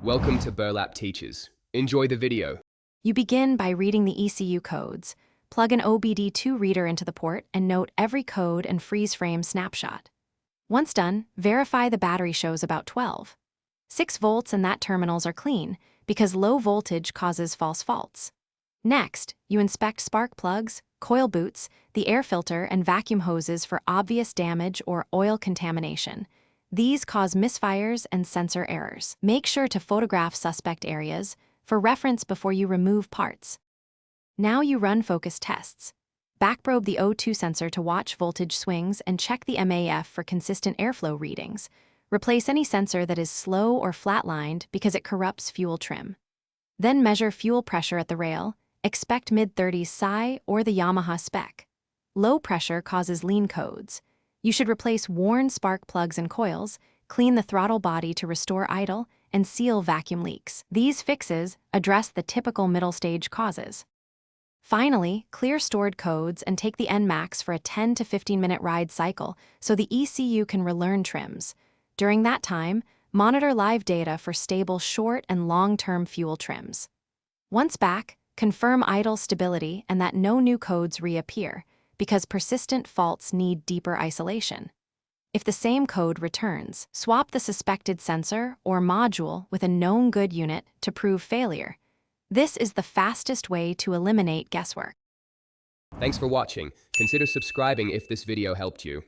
Welcome to Burlap Teachers. Enjoy the video. You begin by reading the ECU codes. Plug an OBD2 reader into the port and note every code and freeze frame snapshot. Once done, verify the battery shows about 12. 6 volts and that terminals are clean, because low voltage causes false faults. Next, you inspect spark plugs, coil boots, the air filter, and vacuum hoses for obvious damage or oil contamination. These cause misfires and sensor errors. Make sure to photograph suspect areas for reference before you remove parts. Now you run focus tests. Backprobe the O2 sensor to watch voltage swings and check the MAF for consistent airflow readings. Replace any sensor that is slow or flatlined because it corrupts fuel trim. Then measure fuel pressure at the rail. Expect mid-30s psi or the Yamaha spec. Low pressure causes lean codes. You should replace worn spark plugs and coils, clean the throttle body to restore idle, and seal vacuum leaks. These fixes address the typical middle stage causes. Finally, clear stored codes and take the Nmax for a 10 to 15-minute ride cycle so the ECU can relearn trims. During that time, monitor live data for stable short and long-term fuel trims. Once back, confirm idle stability and that no new codes reappear, because persistent faults need deeper isolation. If the same code returns, swap the suspected sensor or module with a known good unit to prove failure. This is the fastest way to eliminate guesswork. Thanks for watching. Consider subscribing if this video helped you.